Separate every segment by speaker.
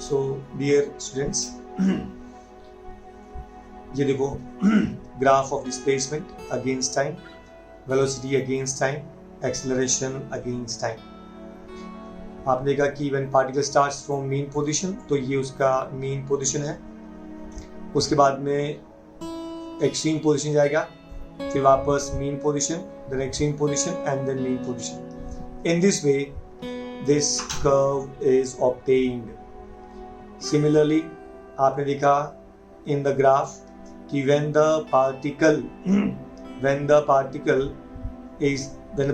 Speaker 1: So dear students, ये देखो graph of displacement against time, velocity against time, acceleration against time. आपने देखा कि when particle starts from main position, तो ये उसका मेन पोजीशन है। उसके बाद में एक्सट्रीम पोजीशन जाएगा, फिर वापस main position, then extreme position and then main position. In this way this curve is obtained. Similarly आपने देखा इन द ग्राफ कि when the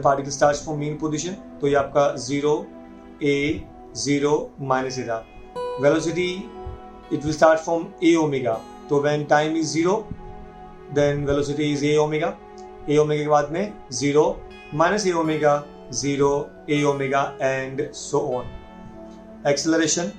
Speaker 1: particle starts from mean position, तो ये आपका 0 a 0 minus eta velocity, it will start from a omega, तो when time is 0 then velocity is a omega के बाद में 0 minus a omega 0 a omega and so on. Acceleration,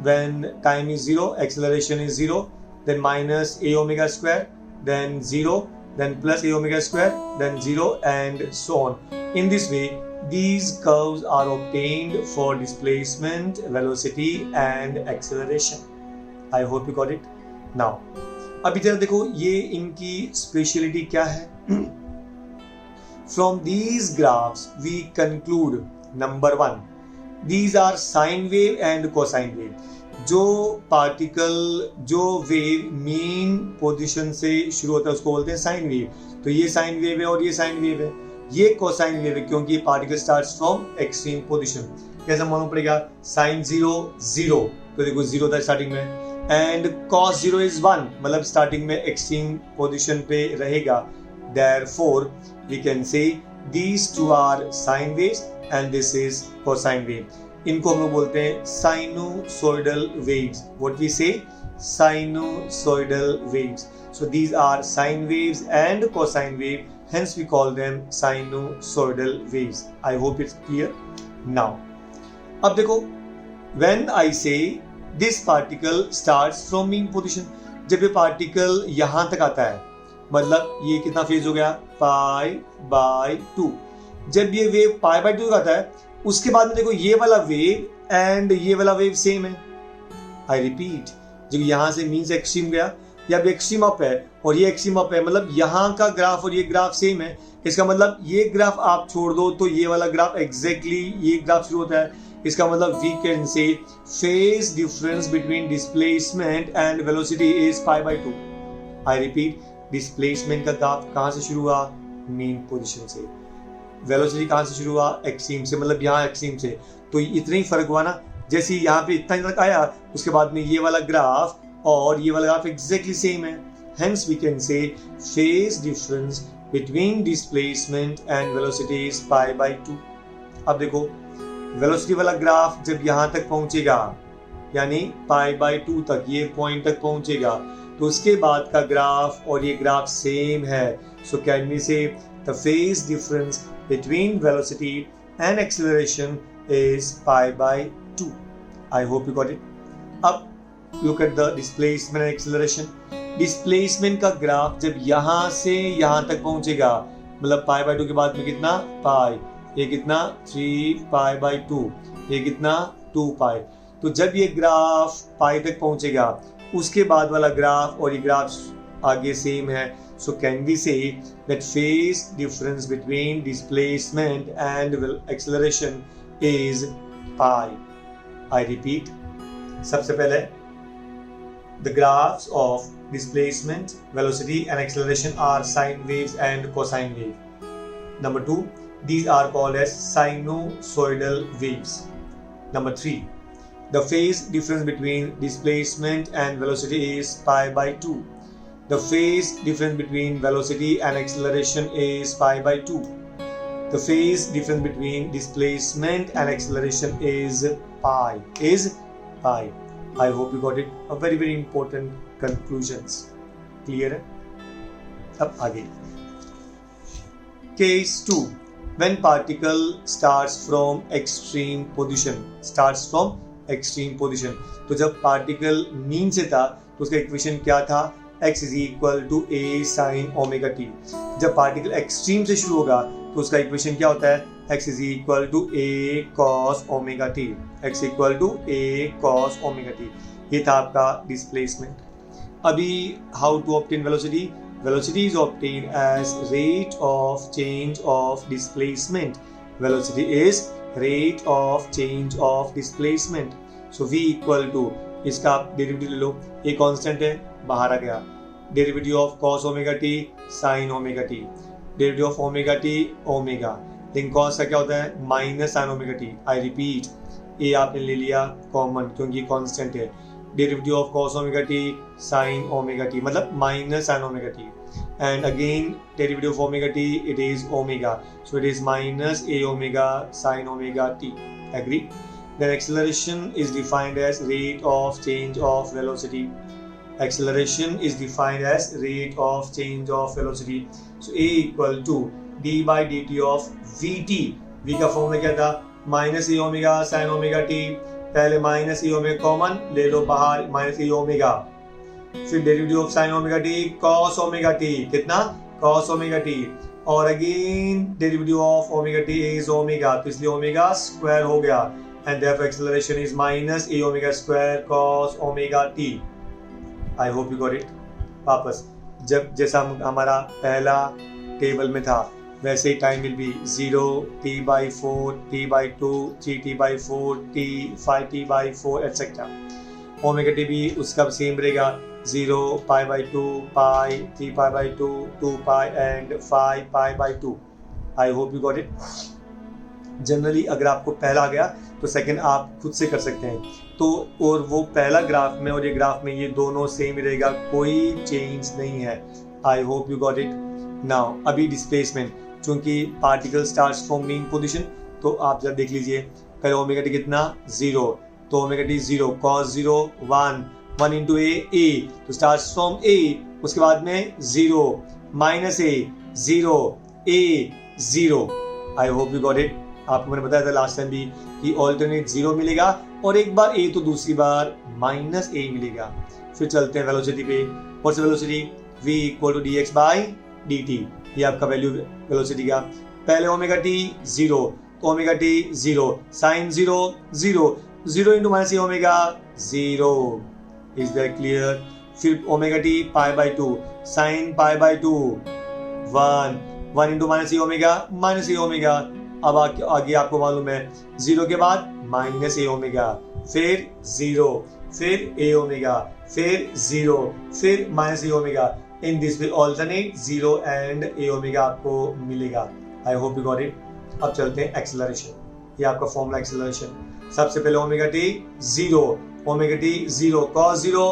Speaker 1: when time is 0 acceleration is 0, then minus a omega square, then 0, then plus a omega square, then 0 and so on. In this way these curves are obtained for displacement, velocity and acceleration. I hope you got it. Now अभी जरा देखो ये इनकी speciality क्या है। From these graphs we conclude, number 1, these are sine wave and cosine wave। जो particle, जो wave main position से शुरू होता है उसको बोलते हैं साइन वेव। तो ये साइन वेव है और ये साइन वेव है। ये कोसाइन वेव है क्योंकि particle starts from extreme position. कैसा मालूम पड़ेगा? साइन 0 0, तो देखो 0 था स्टार्टिंग में, एंड कॉस 0 इज 1, मतलब स्टार्टिंग में एक्सट्रीम पोजीशन पे रहेगा। Therefore we can say these two are sine waves and this is cosine wave. इनको हम लोग बोलते हैं sinusoidal waves. What we say? Sinusoidal waves. So these are sine waves and cosine wave, hence we call them sinusoidal waves. I hope it's clear now. अब देखो, when I say this particle starts from mean position, जब ये particle यहां तक आता है, मतलब ये कितना फेज हो गया? π/2। जब ये वेव π/2 तक आता है, उसके बाद में देखो ये वाला वेव एंड ये वाला वेव सेम है। आई रिपीट, जब यहां से मीन से एक्सट्रीम गया, या एक्सट्रीम अप है और ये एक्सट्रीम अप है, मतलब यहाँ का ग्राफ और ये ग्राफ सेम है। इसका मतलब ये ग्राफ आप छोड़ दो तो ये वाला ग्राफ एग्जैक्टली ये ग्राफ शुरू होता है। इसका मतलब we can say phase difference between displacement and velocity is π/2। I repeat, displacement का ग्राफ कहाँ से शुरू हुआ? मेन पोजीशन से। वेलोसिटी कहाँ से शुरू हुआ? एक्सट्रीम से, मतलब यहाँ एक्सट्रीम से। तो इतना ही फर्क हुआ ना। जैसे यहाँ पे इतना तक आया, उसके बाद में ये वाला ग्राफ और ये वाला ग्राफ एग्जैक्टली सेम है। Hence we can say phase difference between displacement and velocity is π/2। अब देखो, वेलोसिटी वाला ग्राफ जब यहाँ तक पहुंचेगा, यानी π/2 तक, ये पॉइंट तक पहुंचेगा, तो उसके बाद का ग्राफ और ये ग्राफ सेम है। So can we say the phase difference between velocity and acceleration is π/2? I hope you got it. अब look at the displacement and acceleration। Displacement का ग्राफ जब यहाँ से यहाँ तक पहुंचेगा, मतलब π/2 के बाद में कितना? पाई, ये कितना? 3π/2, ये कितना? 2π। तो जब ये ग्राफ पाई तक पहुंचेगा, उसके बाद वाला ग्राफ और ये ग्राफ आगे सेम है। So can we say that phase difference between displacement and acceleration is pi. I repeat, सबसे पहले the graphs of displacement, velocity and acceleration are sine waves and cosine wave. Number 2, these are called as sinusoidal waves. Number 3, the phase difference between displacement and velocity is π/2. The phase difference between velocity and acceleration is π/2. The phase difference between displacement and acceleration is pi. I hope you got it. A very very important conclusions. Clear है? अब आगे, case 2, when particle starts from extreme position, तो जब particle mean से था तो उसका equation क्या था? x is equal to a sin omega t। जब पार्टिकल एक्सट्रीम से शुरू होगा तो उसका इक्वेशन क्या होता है? x is equal to a cos omega t, x equal to a cos omega t। ये था आपका डिस्प्लेसमेंट। अभी how to obtain velocity? Velocity is obtain as rate of change of displacement. Velocity is rate of change of displacement. So v equal to, इसका आप derivative ले लो, ये constant है बाहर आ गया, derivative of cos omega t sin omega t, derivative of omega t omega, लेकिन cos का क्या होता है minus sin omega t. I repeat, ये आपने ले लिया कॉमन क्योंकि कांस्टेंट है, derivative of cos omega t sin omega t मतलब minus sin omega t, and again derivative of omega t, it is omega, so it is minus a omega sin omega t. Agree? Then acceleration is defined as rate of change of velocity. Acceleration is defined as rate of change of velocity. So a equal to d by dt of vt. v का formula क्या था? Minus a omega sin omega t। पहले minus a omega common ले लो बाहर, minus a omega, फिर derivative of sin omega t cos omega t, कितना cos omega t, और again derivative of omega t is omega, तो इसलिए omega square हो गया, and therefore acceleration is minus a omega square cos omega t। I hope you got it. वापस जब जैसा हमारा पहला टेबल में था वैसे ही time will be 0 t by 4 t by 2 3t by 4 t 5t by 4 etcetera. Omega T भी उसका सेम रहेगा, 0 पाई by 2 pi 3 pi by 2 2 pi and 5 pi by 2। I hope you got it. Generally अगर आपको पहला आ गया तो सेकंड आप खुद से कर सकते हैं, तो और वो पहला ग्राफ में और ये ग्राफ में ये दोनों सेम रहेगा, कोई चेंज नहीं है। आई hope you got it. Now अभी डिस्प्लेसमेंट, चूंकि particle starts from mean position, तो आप जरा देख लीजिए, पहले ओमेगा टी कितना 0, तो ओमेगा टी 0 cos 0 1 इंटू ए, तो स्टार्ट्स फ्रॉम ए, उसके बाद में 0 minus A 0 A 0। I hope you got it. आपको मैंने बताया था लास्ट टाइम भी कि ऑल्टरनेट 0 मिलेगा और एक बार ए तो दूसरी बार माइनस ए मिलेगा। फिर चलते हैं वेलोसिटी पे। What's velocity? v equal to d x by d t, ये आपका वैल्यू वेलोसिटी का। पहले ओमेगा टी 0, तो omega t 0 sine 0 0 0 into minus a omega 0। Is that clear? फिर omega t pi by 2 sine pi by 2 1 into minus a omega. अब आगे आपको मालूम है 0 के बाद माइनस ए ओमेगा, फिर 0, फिर ए ओमेगा, फिर 0, फिर minus a omega. In this will alternate 0 and A omega आपको मिलेगा। आई होप यू गॉट इट। अब चलते हैं एक्सेलरेशन, ये आपका फॉर्मूला एक्सेलरेशन। सबसे पहले omega t 0, omega t 0 cos 0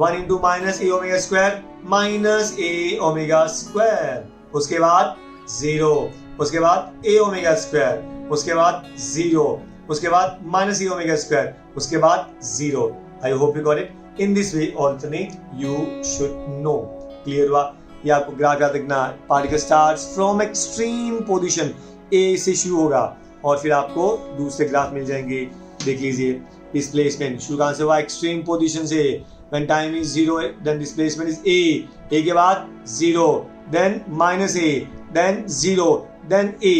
Speaker 1: 1 into minus a omega square minus a omega square, उसके बाद 0, उसके बाद ए ओमेगा स्क्वायर, उसके बाद 0, उसके बाद माइनस ए ओमेगा स्क्वायर, उसके बाद 0। I hope you got it. In this way alternate you should know. Clear हुआ? ये आपको ग्राफ याद रखना, particle starts from extreme position, a से शुरू होगा और फिर आपको दूसरे ग्राफ मिल जाएंगे। देख लीजिए, डिस्प्लेसमेंट शुरू कहां से हुआ? एक्सट्रीम पोजीशन से। When time is 0 then displacement is a के बाद 0 then minus a then 0 then a.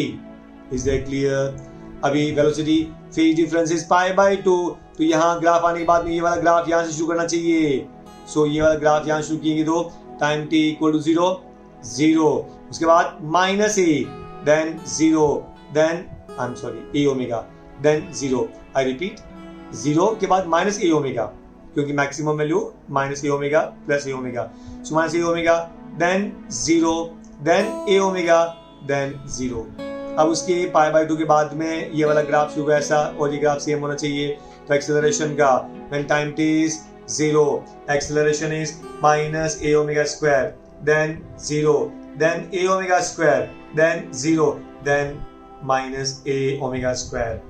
Speaker 1: Is that clear? अभी velocity phase difference is pi by 2, तो यहाँ ग्राफ आने के बाद में ये वाला ग्राफ यहाँ से शुरू करना चाहिए। सो ये वाला ग्राफ यहाँ शुरू किएंगे तो टाइम टी इक्वल टू 0 0, उसके बाद minus a then 0 then I am sorry a omega then 0। I repeat, 0 के बाद माइनस ए ओमेगा, क्योंकि maximum value minus a omega plus a omega. So minus a omega then 0 then a omega then 0। अब उसके पाई by 2 के बाद में ये वाला ग्राफ शुरू ऐसा और ये ग्राफ सेम होना चाहिए। तो एक्सेलरेशन का when time t is 0, acceleration is minus a omega square then 0 then a omega square then 0 then minus a omega square.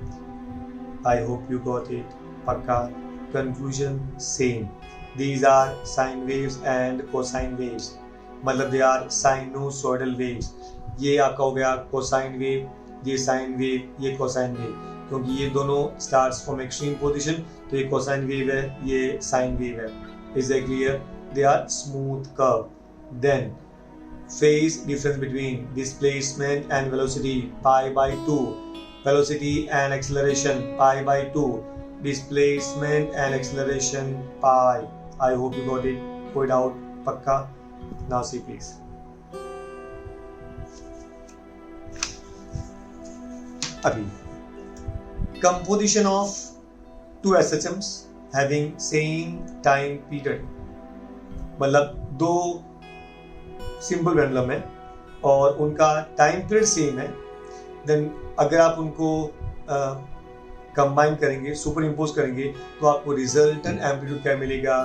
Speaker 1: I hope you got it. पक्का? Conclusion same. These are sine waves and cosine waves, मतलब they are sinusoidal waves. ये आपका हो गया cosine wave, ये sine wave, ये cosine wave, क्योंकि ये दोनों स्टार्ट्स फ्रॉम एक्सट्रीम पोजीशन, तो ये कोसाइन वेव है, ये साइन वेव है। Is that clear? They are smooth curve. Then phase difference between displacement and velocity pi by 2, velocity and acceleration pi by 2, displacement and acceleration pi. I hope you got it. कोई doubt? पक्का? Now see please. अभी composition of two SHMs having same time period, मतलब दो simple pendulum है और उनका time period same है, then अगर आप उनको कंबाइन करेंगे, सुपर इम्पोज करेंगे, तो आपको रिजल्टेंट एम्पलीट्यूड क्या मिलेगा,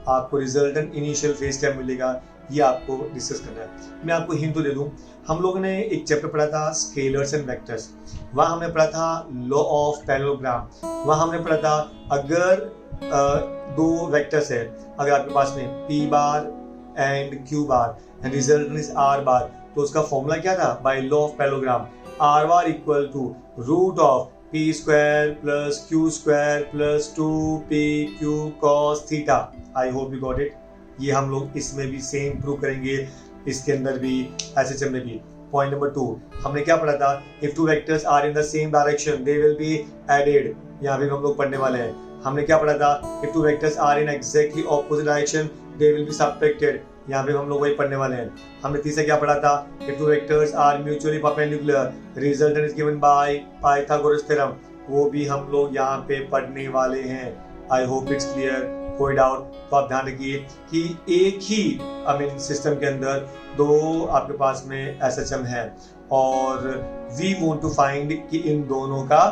Speaker 1: आपको रिजल्टेंट इनिशियल फेज क्या मिलेगा, ये आपको डिस्कस करना है। मैं आपको हिंट तो दे दूं, हम लोगों ने एक चैप्टर पढ़ा था स्केलर्स एंड वेक्टर्स, वहाँ हमने पढ़ा था लॉ ऑफ पैरेललोग्राम, वहाँ हमने पढ़ा था अगर दो वेक्टर्स है, अगर आपके पास में p bar and q bar and resultant is r bar, तो उसका फॉर्मूला क्या था, by law of parallelogram, r bar equal to root of p square plus q square plus 2pq cos theta. I hope you got it. ये हम लोग इसमें भी same prove करेंगे, इसके अंदर भी, SHM में भी। पॉइंट नंबर 2 हमने क्या पढ़ा था, if two vectors are in the same direction they will be added, यहाँ भी हम लोग पढ़ने वाले हैं। हमने क्या पढ़ा था, if two vectors are in exactly opposite direction they will be subtracted, यहाँ पे हम लोग वही पढ़ने वाले हैं। हमने तीसरा क्या पढ़ा था, if two vectors are mutually perpendicular resultant is given by Pythagoras theorem, वो भी हम लोग यहाँ पे पढ़ने वाले हैं। I hope it's clear. कोई डाउट? तो आप ध्यान रखिए कि एक ही सिस्टम के अंदर दो आपके पास में SHM है और वी वांट टू फाइंड कि इन दोनों का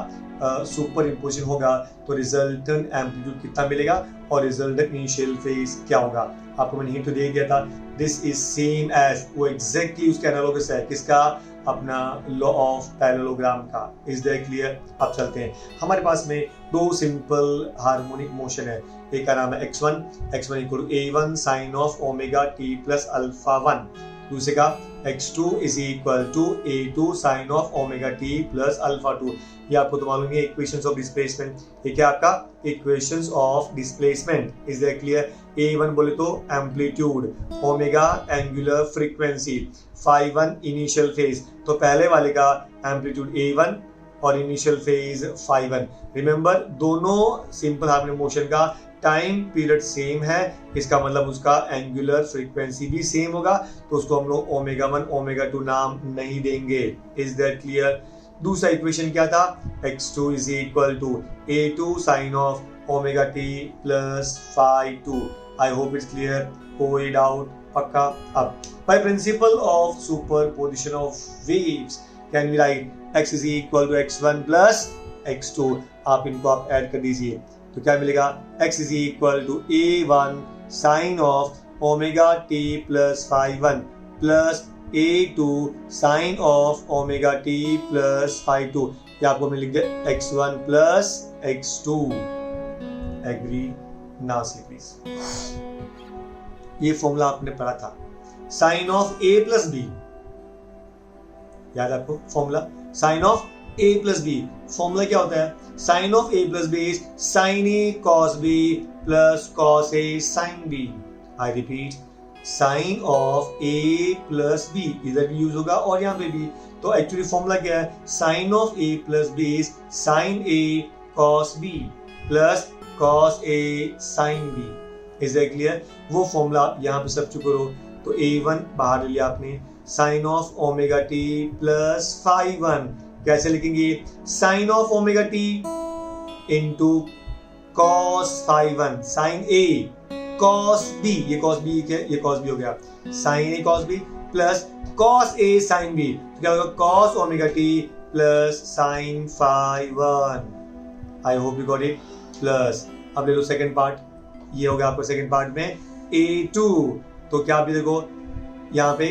Speaker 1: सुपर इम्पोजिशन होगा तो रिजल्टेंट एम्पलीट्यूड कितना मिलेगा और रिजल्टेंट इनिशियल फेज क्या होगा। आपको मैंने हिंट दे दिया था, दिस इज सेम एज, वो एग्जैक्टली उसके एनालॉगस है, किसका, अपना लॉ ऑफ पैरेललोग्राम का। Is that clear? अब चलते हैं, हमारे पास में दो सिंपल हार्मोनिक मोशन है, एक का नाम है x1 equal to a1 sine of omega t plus alpha 1, दूसरे का x2 is equal to a2 sine of omega t plus alpha 2। ये आपको तो मालूम है इक्वेशंस ऑफ डिस्प्लेसमेंट, ये क्या आपका equations of displacement. Is that clear? a1 बोले तो amplitude, omega angular frequency, phi1 initial phase, तो पहले वाले का एम्पलीट्यूड a1 और इनिशियल फेज phi1। रिमेंबर दोनों सिंपल हार्मोनिक मोशन का टाइम पीरियड सेम है, इसका मतलब उसका एंगुलर फ्रीक्वेंसी भी सेम होगा, तो उसको हम लोग ओमेगा 1 ओमेगा 2 नाम नहीं देंगे। Is that clear? दूसरा इक्वेशन क्या था, x2 is equal to a2 sine of omega t plus phi 2। I hope it's clear. कोई डाउट? पक्का। अब by principle of superposition of waves can we write x is equal to x1 plus x2। आप इनको आप add कर दीजिए तो क्या मिलेगा, x is equal to a1 sine of omega t plus phi1 plus a2 sine of omega t plus phi2। या आपको मैं लिख दे x1 प्लस x2। एग्री ना से प्लीज। ये फॉर्मूला आपने पढ़ा था, sine of a plus b, याद आपको formula, sine of a plus b। Formula क्या होता है, sine of a plus b is sine a cos b plus cos a sin b। I repeat, sine of a plus b इधर भी use होगा और यहाँ पे भी। तो एक्चुअली फॉर्मूला क्या है, sine of a plus b is sine a cos b plus cos a sin b। Is that clear? वो फॉर्मूला यहाँ पे सब्स्टिट्यूट करो तो a1 बाहर ले लिया आपने, sine of omega t plus phi1 कैसे लिखेंगे, sine of omega t into cos phi1 sine a cos b, ये cos b ये cos b हो गया, sine a cos b plus cos a sin b, तो क्या होगा cos omega t plus sine phi1। I hope you got it. Plus अब ले लो second part, ये हो गया आपको सेकंड पार्ट में a2, तो क्या आप देखो यहाँ पे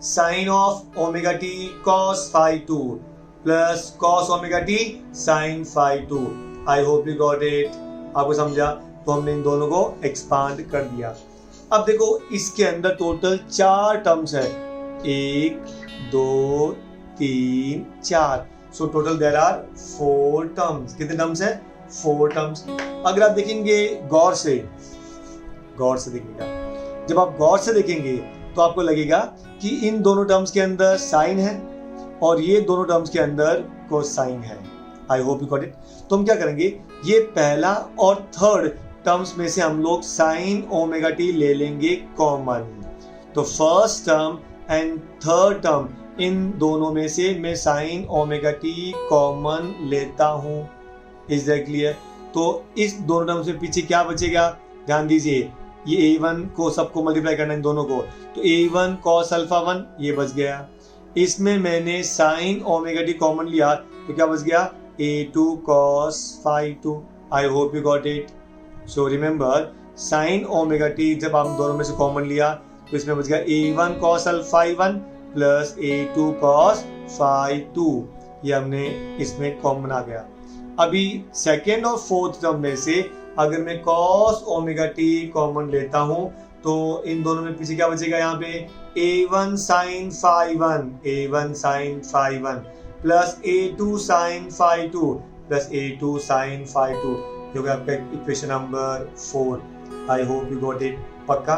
Speaker 1: sine of omega t cos phi2 plus cos omega t sin phi2। I hope you got it. आपको समझा? तो हमने इन दोनों को एक्सपांड कर दिया। अब देखो इसके अंदर टोटल 4 टर्म्स है, 1 2 3 4, so total there are 4 terms. कितने टर्म्स है? 4 टर्म्स। अगर आप देखेंगे गौर से देखिएगा, जब आप गौर से देखेंगे तो आपको लगेगा कि इन दोनों टर्म्स के अंदर साइन है और ये दोनों टर्म्स के अंदर कोसाइन है। आई होप यू गॉट इट। तो हम क्या करेंगे, ये पहला और थर्ड टर्म्स में से हम लोग साइन ओमेगा टी ले लेंगे कॉमन। तो first term and third term, इन दोनों में से मैं साइन ओमेगा टी कॉमन लेता हूं। Is that clear? तो इस दोनों टर्म से पीछे क्या बचेगा, ध्यान दीजिए, ये a1 को सबको मल्टीप्लाई करना है इन दोनों को, तो a1 cos अल्फा 1 ये बच गया। इसमें मैंने साइन ओमेगा टी कॉमन लिया तो क्या बच गया, a2 cos phi 2। I hope you got it. So remember, sign omega T जब आप दोनों में से कॉमन लिया तो इसमें बच गया a1 cos alpha 1 plus a2 cos phi 2। ये हमने इसमें कॉमन आ गया। अभी सेकेंड और फोर्थ टर्म में से अगर मैं cos ओमेगा टी कॉमन लेता हूं तो इन दोनों में पीछे क्या बचेगा, यहाँ पे a1 sin phi 1, a1 sin phi 1 plus a2 sin phi 2 plus a2 sin phi 2। ये होगा आपका equation number 4। I hope you got it. पक्का?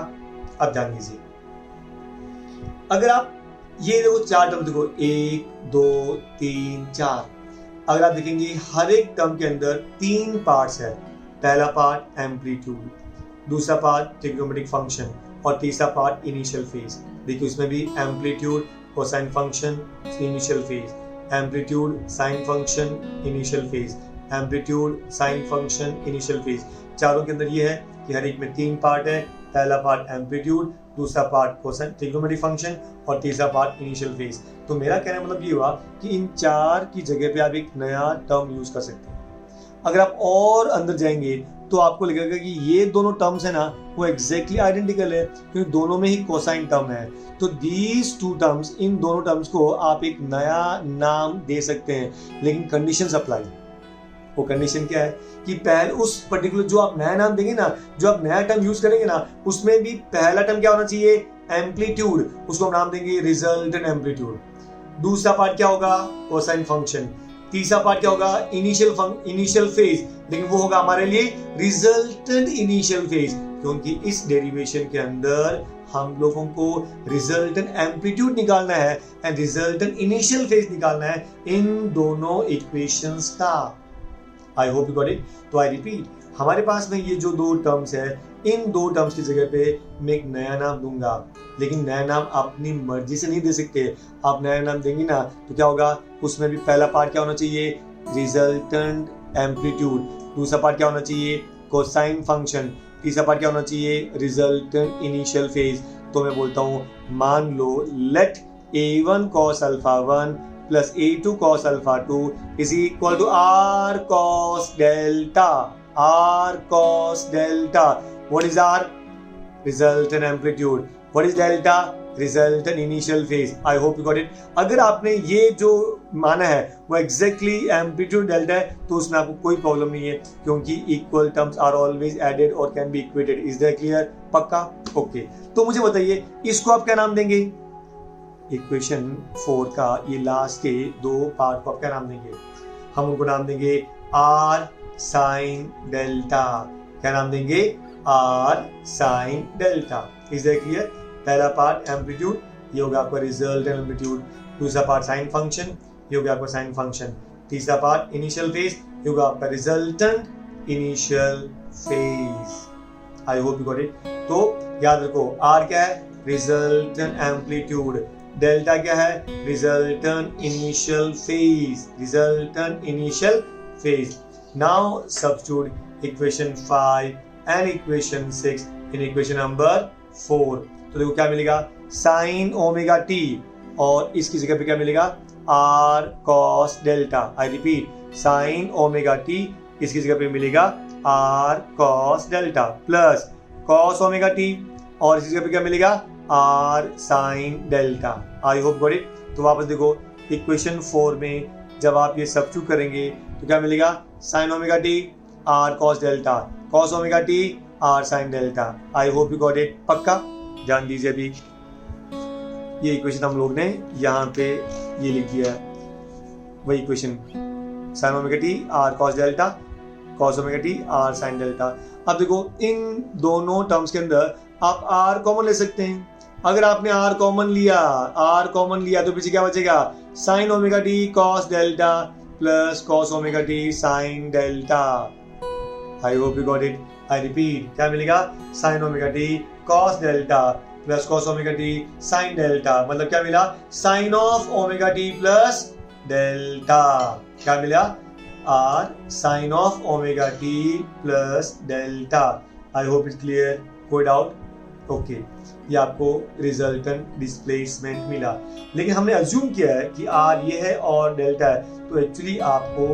Speaker 1: अब ध्यान दीजिए, अगर आप ये देखो चार टर्म देखो, 1 2 3 4, अगर आप देखेंगे हर एक टर्म के अंदर 3 पार्ट्स है। पहला पार्ट एम्पलीट्यूड, दूसरा पार्ट ट्रिग्नोमेट्रिक फंक्शन और तीसरा पार्ट इनिशियल फेज। देखिए इसमें भी amplitude cosine function initial phase, amplitude sine function initial phase, amplitude sine function initial phase. चारों के अंदर ये है कि हर एक में 3 पार्ट है। पहला पार्ट एम्पलीट्यूड, दूसरा पार्ट कोसाइन ट्रिग्नोमेट्रिक फंक्शन और तीसरा पार्ट इनिशियल फेज। तो मेरा कहने का मतलब ये हुआ कि इन चार की जगह पे आप एक नया टर्म यूज कर सकते हैं। अगर आप और अंदर जाएंगे तो आपको लगेगा कि ये दोनों टर्म्स है ना वो एग्जैक्टली आइडेंटिकल है, क्योंकि दोनों में ही कोसाइन टर्म है। तो दीज टू टर्म्स, इन दोनों टर्म्स को आप एक नया नाम दे सकते हैं, लेकिन कंडीशंस अप्लाई। वो कंडीशन क्या है कि पहले उस पर्टिकुलर जो आप नया नाम देंगे ना, जो आप नया टर्म यूज करेंगे ना, उसमें भी पहला टर्म क्या होना चाहिए, एम्पलीट्यूड, उसको हम नाम देंगे रिजल्टेंट एम्पलीट्यूड। दूसरा पार्ट क्या होगा, कोसाइन फंक्शन। तीसरा पार्ट क्या होगा, इनिशियल फेज, लेकिन वो होगा हमारे लिए रिजल्टेंट इनिशियल फेज, क्योंकि इस डेरिवेशन के अंदर हम लोगों को रिजल्टेंट एम्पलीट्यूड निकालना है एंड रिजल्टेंट इनिशियल फेज निकालना है इन दोनों इक्वेशंस का। आई होप यू गॉट इट। तो आई रिपीट, हमारे पास में ये जो दो टर्म्स है, इन दो टर्म्स की जगह पे मैं एक नया नाम दूंगा, लेकिन नया नाम अपनी मर्जी से नहीं दे सकते। आप नया नाम देंगे ना तो क्या होगा, उसमें भी पहला पार्ट क्या होना चाहिए, रिजल्टेंट एम्पलीट्यूड, दूसरा पार्ट क्या होना चाहिए, कोसाइन फंक्शन, तीसरा पार्ट क्या होना चाहिए, रिजल्टेंट इनिशियल फेज। तो मैं बोलता हूँ, मान लो let a1 cos alpha 1 plus a2 cos alpha 2 is equal to r cos delta. r cos delta, what is r, resultant amplitude, what is delta, resultant initial phase. I hope you got it. अगर आपने ये जो माना है वो exactly amplitude delta है तो उसमें आपको कोई प्रॉब्लम नहीं है, क्योंकि equal terms are always added और can be equated. Is that clear? पक्का? ओके। तो मुझे बताइए, इसको आप क्या नाम देंगे, इक्वेशन 4 का ये लास्ट के दो पार्ट को आप क्या नाम देंगे, हम उनको नाम देंगे r साइन डेल्टा। क्या नाम देंगे, r sine delta. Is that clear? पहला पार्ट एम्पलीट्यूड, ये होगा आपका रिजल्टेंट एम्पलीट्यूड। दूसरा पार्ट साइन फंक्शन, ये होगा आपका साइन फंक्शन। तीसरा पार्ट इनिशियल फेज, ये होगा आपका resultant initial phase. I hope you got it. तो याद रखो, r क्या है, रिजल्टेंट एम्पलीट्यूड, डेल्टा क्या है, resultant initial phase, resultant initial phase. Now substitute equation 5 and equation 6 in equation number 4। तो देखो क्या मिलेगा, साइन ओमेगा टी, और इसकी जगह पे क्या मिलेगा, r cos डेल्टा। आई रिपीट, साइन ओमेगा टी, इसकी जगह पे मिलेगा r cos delta plus cos omega T, और इसकी जगह पे क्या मिलेगा, r sin delta. I hope got it. तो वापस देखो, इक्वेशन 4 में जब आप ये सब्स्टिट्यूट करेंगे तो क्या मिलेगा, sine omega T r cos delta, cos omega T r sin delta. I hope you got it. पक्का? ध्यान दीजिए, अभी ये इक्वेशन हम लोग ने यहाँ पे ये लिख दिया है, वही equation, sign omega T r cos delta, cos omega T r sin delta. अब देखो, इन दोनों टर्म्स के अंदर आप r कॉमन ले सकते हैं। अगर आपने r कॉमन लिया तो पीछे क्या बचेगा, sine omega t cos delta plus cos omega t sine delta. I hope you got it. I repeat, क्या मिलेगा, sine omega t cos delta plus cos omega t sine delta. मतलब क्या मिला, sine of omega t plus delta. क्या मिला, r sine of omega t plus delta. I hope it's clear. कोई doubt? Okay, ये आपको रिजल्टेंट डिस्प्लेसमेंट मिला, लेकिन हमने अज्यूम किया है कि आर ये है और डेल्टा है, तो एक्चुअली आपको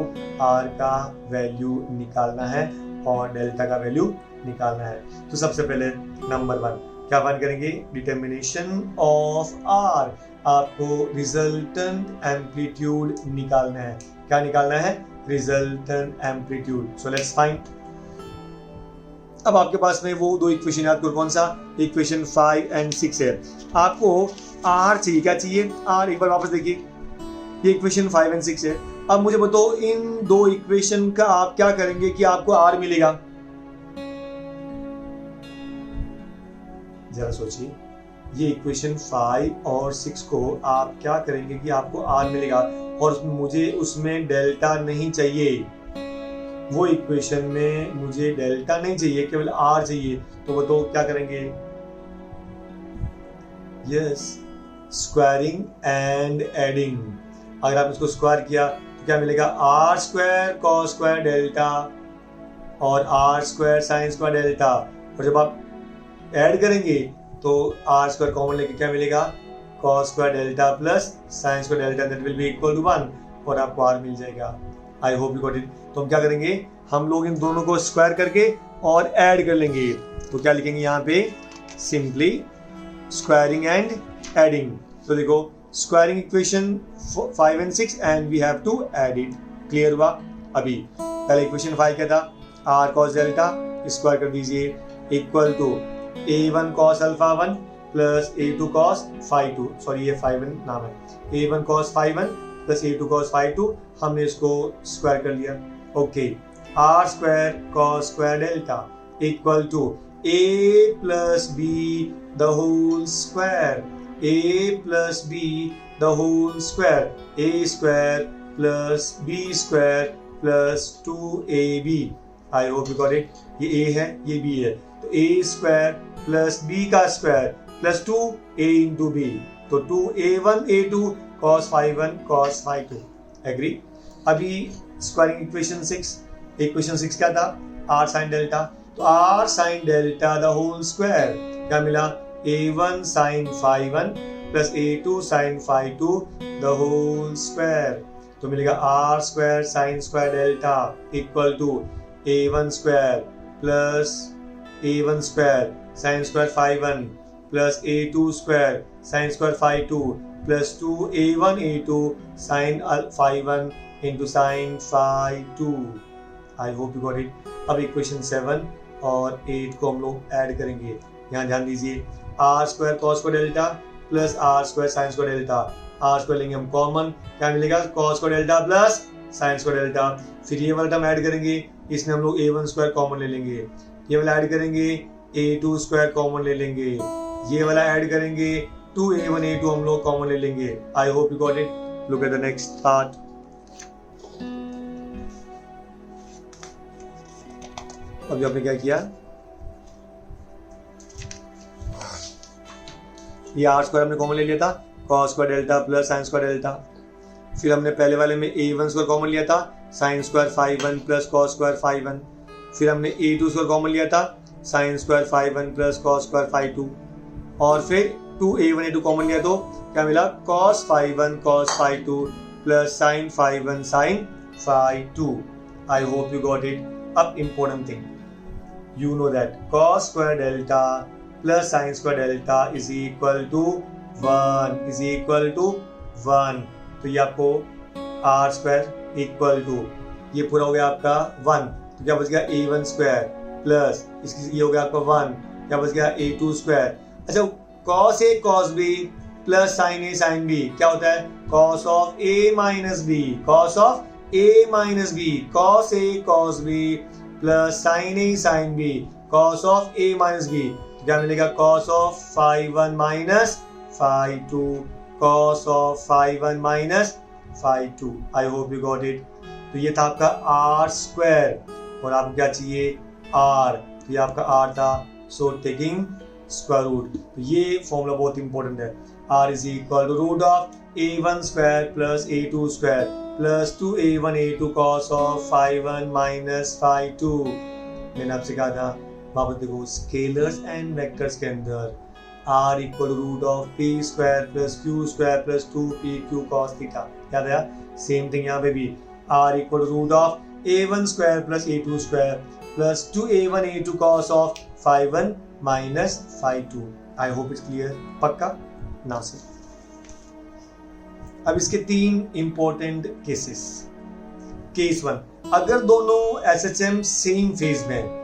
Speaker 1: आर का वैल्यू निकालना है और डेल्टा का वैल्यू निकालना है। तो सबसे पहले नंबर 1 क्या फाइंड करेंगे, डिटर्मिनेशन ऑफ आर। आपको रिजल्टेंट एम्पलीट्यूड निकालना है। क्या निकालना है, resultant amplitude. So let's find. अब आपके पास में वो दो इक्वेशन याद करो, कौन सा, इक्वेशन 5 एंड 6 है। आपको आर चाहिए, क्या चाहिए, आर। एक बार वापस देखिए, ये इक्वेशन 5 एंड 6 है। अब मुझे बताओ इन दो इक्वेशन का आप क्या करेंगे कि आपको आर मिलेगा। जरा सोचिए, ये इक्वेशन 5 और 6 को आप क्या करेंगे कि आपको आर मिलेगा, और मुझे उसमें डेल्टा नहीं चाहिए। वो इक्वेशन में मुझे डेल्टा नहीं चाहिए, केवल आर चाहिए। तो बताओ क्या करेंगे, यस, स्क्वायरिंग एंड एडिंग। अगर आप इसको स्क्वायर किया तो क्या मिलेगा, r square cos square delta और r square sine square delta. और जब आप ऐड करेंगे तो आर स्क्वायर कॉमन लेके क्या मिलेगा, cos square delta plus sine square delta, that will be equal to 1, और आपको आर मिल जाएगा। I hope you got it. तो हम क्या करेंगे, हम लोग इन दोनों को स्क्वायर करके और ऐड कर लेंगे। तो क्या लिखेंगे यहाँ पे, सिंपली स्क्वायरिंग एंड एडिंग। तो देखो, squaring equation 5 and 6 and we have to add it. Clear हुआ? अभी पहले इक्वेशन 5 क्या था, आर कॉस डेल्टा, स्क्वायर कर दीजिए, equal to a1 cos alpha 1 plus a2 cos phi 2, sorry ये phi 1 नाम है, a1 cos phi 1 plus a2 cos phi 2, हमने इसको स्क्वायर कर लिया। Okay, r square cos square delta equal to a plus b the whole square, a plus b the whole square, a square plus b square plus 2ab। I hope you got it. ये a है, ये b है, तो a square plus b का square plus 2a into b, तो 2a1 a2 cos phi 1 cos phi 2। Agree? अभी squaring equation 6, equation 6 क्या था, r sin डेल्टा, तो r sin delta the whole square, क्या मिला, a1 sin phi 1 plus a2 sin phi 2 the whole square. तो मिलेगा r square sin square delta equal to a1 square plus a1 square sin square phi 1 plus a2 square sin square phi 2 plus 2a1 a2 sin phi 1 into sign phi 2। I hope you got it. अब equation 7 और 8 को हम लोग add करेंगे। यहाँ ध्यान दीजिए, r square cos square delta plus r square sine square delta, r square लेंगे हम कॉमन, क्या मिलेगा, cos square delta plus sine square delta. फिर ये वाला टर्म ऐड करेंगे, इसमें हम लोग a1 स्क्वायर कॉमन ले लेंगे, ये वाला ऐड करेंगे, a2 स्क्वायर कॉमन ले लेंगे, ये वाला ऐड करेंगे, 2a1 a2 हम लोग कॉमन ले लेंगे। आई hope you got it. Look at the next part. अभी आपने क्या किया, ये आर स्क्वायर हमने कॉमन ले लिया था, cos square delta plus sine square delta. फिर हमने पहले वाले में a1 स्क्वायर कॉमन लिया था, sine square phi 1 plus cos square phi 1। फिर हमने a2 स्क्वायर कॉमन लिया था, sine square phi 1 plus cos square phi 2। और फिर 2a1 a2 कॉमन लिया तो क्या मिला, cos phi 1 cos phi 2 plus sine phi 1 sine phi 2। I hope you got it. अब important thing, you know that cos square delta plus sin square delta is equal to 1, is equal to 1। तो ये आपको r square equal to, ये पूरा हो गया आपका 1, तो क्या बच गया a1 स्क्वायर प्लस इसकी ये हो गया आपका 1, क्या बच गया a2 स्क्वायर। अच्छा, cos a cos b plus sin a sin b क्या होता है, cos of a minus b, cos of a minus b, cos a cos b plus sine a sine b, cos of a minus b. तो क्या मिलेगा cos of phi 1 minus phi 2, cos of phi 1 minus phi 2. I hope you got it. तो ये था आपका r square और आपको क्या चाहिए r, तो ये आपका r था, सो टेकिंग स्क्वायर रूट. तो ये फॉर्मूला बहुत इंपॉर्टेंट है. r is equal to root of a1 square plus a2 square plus 2a1 a2 cos of phi 1 minus phi 2. मैंने आपसे कहा था वापस देखो स्केलर्स एंड वेक्टर्स के अंदर r equal to root of p square plus q square plus 2pq cos theta. याद आया? सेम थिंग यहाँ पे भी r equal to root of a1 square plus a2 square plus 2a1 a2 cos of phi 1 minus phi 2. I hope it's clear. पक्का ना से. अब इसके 3 इंपॉर्टेंट केसेस. केस 1, अगर दोनों SHM सेम फेज में,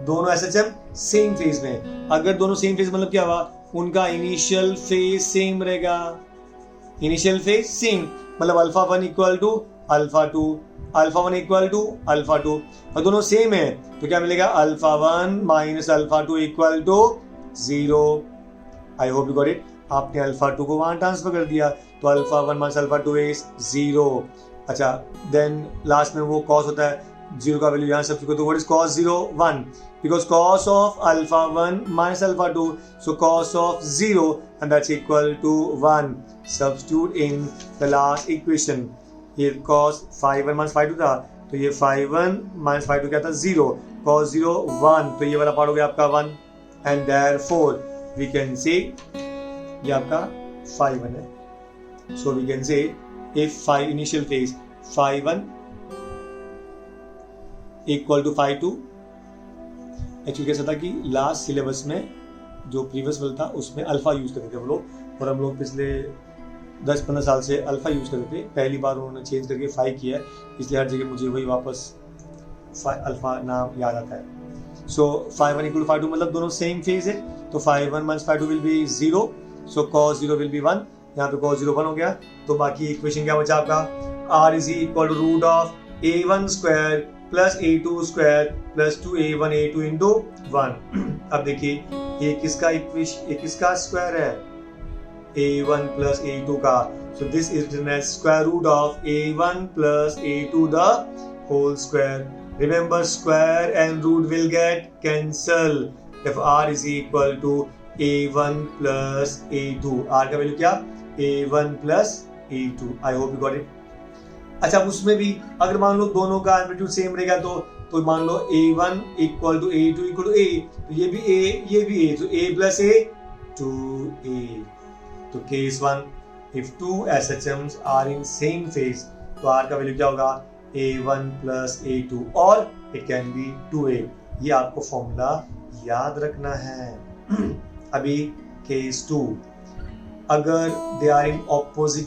Speaker 1: दोनों SHM सेम फेज में, अगर दोनों सेम फेज मतलब क्या हुआ, उनका इनिशियल फेज सेम रहेगा. इनिशियल फेज सेम मतलब alpha 1 equal to alpha 2, alpha 1 equal to alpha 2, और दोनों सेम है तो क्या मिलेगा alpha 1 minus alpha 2 equal to 0. I hope you got it. आपने अल्फा 2 को वहां ट्रांसफर कर दिया तो अल्फा 1 माइनस अल्फा 2 इज 0. अच्छा, देन लास्ट में वो कॉस होता है, 0 का वैल्यू यहाँ सब्स्टिट्यूट. तो what is cos 0? 1, because cos of alpha 1 minus alpha 2, so cos of 0 and that's equal to 1. Substitute in the last equation. ये cos phi 1 माइनस phi 2 था, तो ये phi 1 माइनस phi 2 क्या था 0, cos 0 1, तो ये वाला पार्ट हो गया आपका 1 एंड देयरफॉर वी कैन से ये आपका phi 1 है. So we can say if phi initial phase phi 1 equal to phi 2. Actually कैसा था कि लास्ट सिलेबस में जो प्रीवियस वाला था उसमें अल्फा यूज करते थे हम लोग, और हम लोग पिछले 10-15 साल से अल्फा यूज करते थे. पहली बार उन्होंने चेंज करके फाई किया, इसलिए हर जगह मुझे वही वापस अल्फा नाम याद आता है. सो phi 1 equal to phi 2 मतलब दोनों सेम फेज है, तो phi 1 minus phi 2 will be 0, so cos 0 will be 1. यहाँ पे cos 0 1 हो गया, तो बाकी इक्वेशन क्या बचा आपका, r is equal to root of a1 square plus a2 square plus 2a1 a2 into 1. अब देखिए ये किसका स्क्वायर है, a1 प्लस a2 का, so this is written as square root of a1 plus a2 the whole square. Remember square and root will get cancel if r is equal to a1 plus a2. r का value क्या, a1 plus a2. I hope you got it. अच्छा, उसमें भी अगर मान लो दोनों का amplitude same रहेगा तो मान लो a1 equal to a2 equal to a, तो ये भी a ये भी a, तो a प्लस a 2a. तो case 1, if two SHMs are in same phase, तो r का वैल्यू क्या होगा, a1 प्लस a2, और it can be 2a. ये आपको फॉर्मूला याद रखना है. अभी केस 2, अगर they are in opposite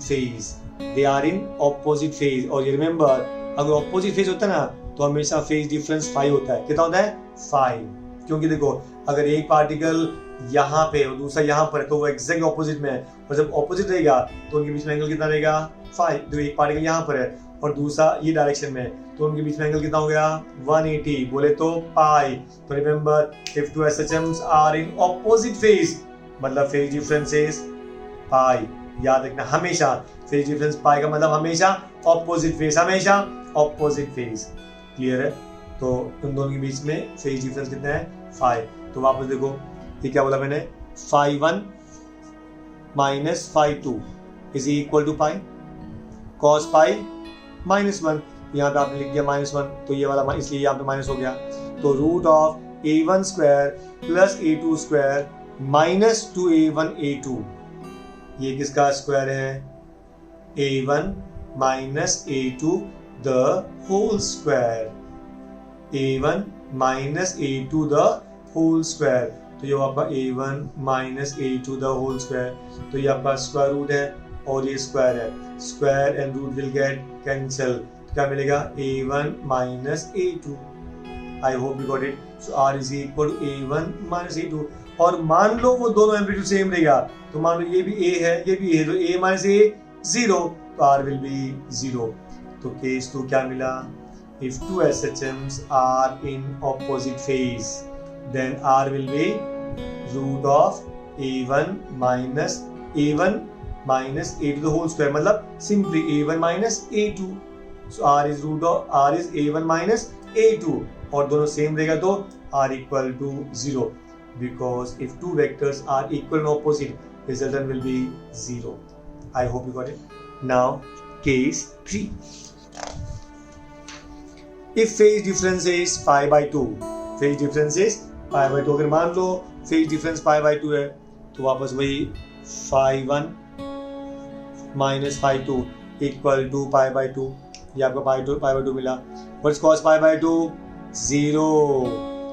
Speaker 1: phase, और ये रिमेंबर अगर ऑपोजिट फेज होता है ना तो हमेशा फेज डिफरेंस 5 होता है. कितना होता है 5, क्योंकि देखो अगर एक पार्टिकल यहाँ पे और दूसरा यहाँ पर है तो वो एग्जैक्ट ऑपोजिट में है, और जब ऑपोजिट रहेगा तो उनके बीच में एंगल कितना रहेगा 5. तो एक पार्टिकल यहाँ पर है और दूसरा ये डायरेक्शन में, तो उनके बीच में एंगल कितना हो गया 180, बोले तो पाई. तो remember if two SHMs are in opposite phase मतलब फेज डिफरेंस इज पाई. याद रखना हमेशा फेज डिफरेंस पाई का मतलब हमेशा ऑपोजिट फेज, हमेशा ऑपोजिट फेज. क्लियर है? तो उन दोनों के बीच में फेज डिफरेंस कितना है 5. तो वापस देखो ये क्या बोला मैंने, phi 1 minus phi 2 is equal to pi, cos pi minus 1. यहाँ पे आपने लिख दिया -1, तो ये वाला इसलिए यहाँ पे माइनस हो गया. तो root of a1 square plus a2 square minus 2a1 a2, ये किसका स्क्वायर है, a1 minus a2 the whole square, a1 minus a2 the whole square. तो ये आपका a1 minus a2 the whole square, तो ये आपका स्क्वायर रूट है और ये स्क्वायर है, square and root will get cancel. क्या मिलेगा a1 minus a2. I hope you got it. So r is equal to a1 minus a2. और मान लो वो दोनों एम्पलीट्यूड सेम रहेगा, तो मान लो ये भी a है ये भी a है, तो a माइनस a 0, तो r विल बी 0. तो केस 2 क्या मिला, if two SHMs are in opposite phase then r will be root of a1 minus a2 the whole square, मतलब simply a1 minus a2. So r is a1 minus a2 और दोनों same रहेगा तो r equal to 0, because if two vectors are equal and opposite, resultant will be 0. I hope you got it. Now case 3. If phase difference is pi by 2, phase difference is pi by 2, अगर मान लो phase difference pi by 2 है तो वापस वही phi1 minus phi2 equal to pi by 2, ये आपका pi by 2 मिला. What's cos pi by 2? 0.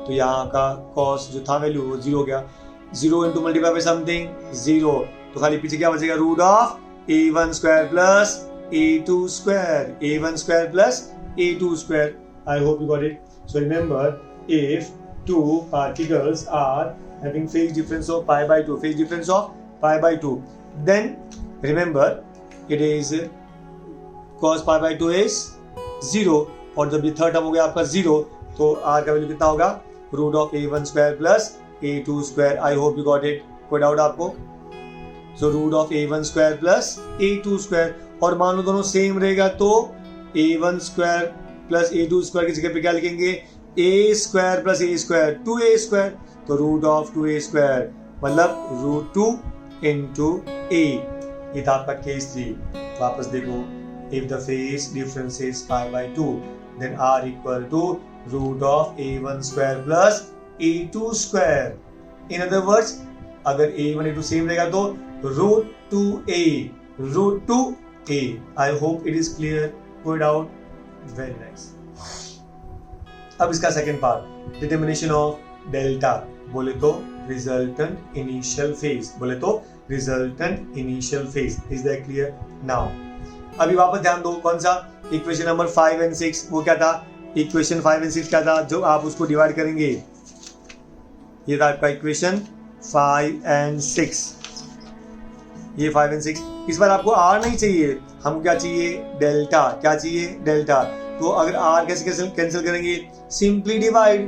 Speaker 1: तो यहाँ का cos जो था वैल्यू वो 0 हो गया. 0 into multiply by something 0, तो खाली पीछे क्या बचेगा? root of a1 square plus a2 square, a1 square plus a2 square. I hope you got it. So remember, if two particles are having phase difference of pi by 2, phase difference of pi by 2, then remember it is cos pi by 2 is 0, और जब ये third term हो गया आपका 0, तो r का value कितना होगा? Root of a1 square plus a2 square. I hope you got it. कोई डाउट आपको? So root of a1 square plus a2 square, और मान लो दोनों सेम रहेगा तो a1 square plus a2 square की जगह पे क्या लिखेंगे? a square plus a square 2a square, तो रूट ऑफ 2a स्क्वायर मतलब रूट 2 इंटू a. ये था आपका केस 3. वापस देखो, if the phase difference is pi by 2, then r equal to root of a1 square plus a2 square. In other words, अगर a1 a2 same रहेगा तो root 2a. I hope it is clear. Put out. Very nice. अब इसका second part, determination of delta. बोले तो resultant initial phase, is that clear? Now अभी वापस ध्यान दो, कौन सा इक्वेशन नंबर 5 and 6, वो क्या था? इक्वेशन 5 and 6 क्या था जो आप उसको डिवाइड करेंगे? ये था आपका इक्वेशन 5 and 6. ये 5 and 6. इस बार आपको r नहीं चाहिए, हमको क्या चाहिए? डेल्टा. क्या चाहिए? डेल्टा. तो अगर r कैसे कैंसिल करेंगे? Simply divide.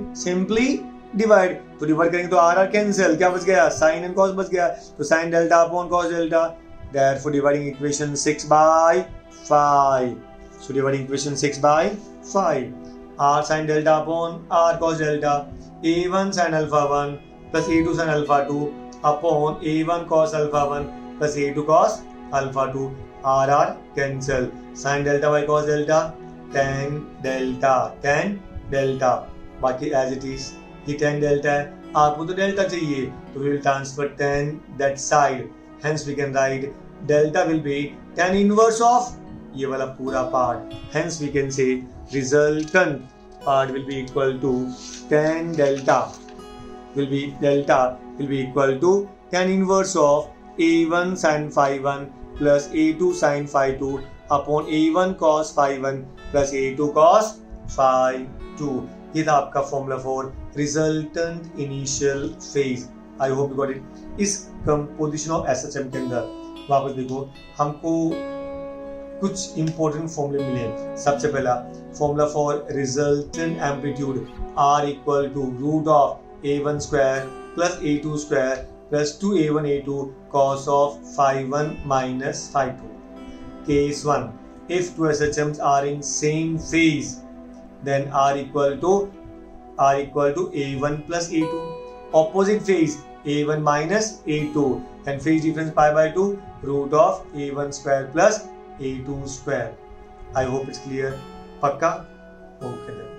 Speaker 1: तो डिवाइड करेंगे तो r कैंसिल, क्या बच गया? साइन एंड कॉस बच गया. तो sine delta upon cos delta. Therefore dividing equation 6 by 5. So dividing equation 6 by 5. R sin delta upon R cos delta. A1 sin alpha 1 plus A2 sin alpha 2 upon A1 cos alpha 1 plus A2 cos alpha 2. R cancel. Sin delta by cos delta. Tan delta. बाकी as it is. ये tan delta है. आपको तो delta चाहिए, तो we will transfer tan that side. Hence we can write delta will be tan inverse of ये वाला पूरा part. Hence we can say resultant part will be equal to tan delta will be equal to tan inverse of a1 sin phi 1 plus a2 sin phi 2 upon a1 cos phi 1 plus a2 cos phi 2. ये था आपका formula for resultant initial phase. I hope you got it. इस composition of SHM के अंदर वापस देखो, हमको कुछ इंपॉर्टेंट फॉर्मूले मिले. सबसे पहला formula for resultant amplitude, r equal to root of a1 square plus a2 square plus 2a1 a2 cos of phi 1 minus phi 2. Case 1, if two SHMs are in same phase, then r equal to a1 plus a2. Opposite phase a1 minus a2, and phase difference pi by 2, root of a1 square plus a2 square. I hope it's clear. Pakka? Okay then.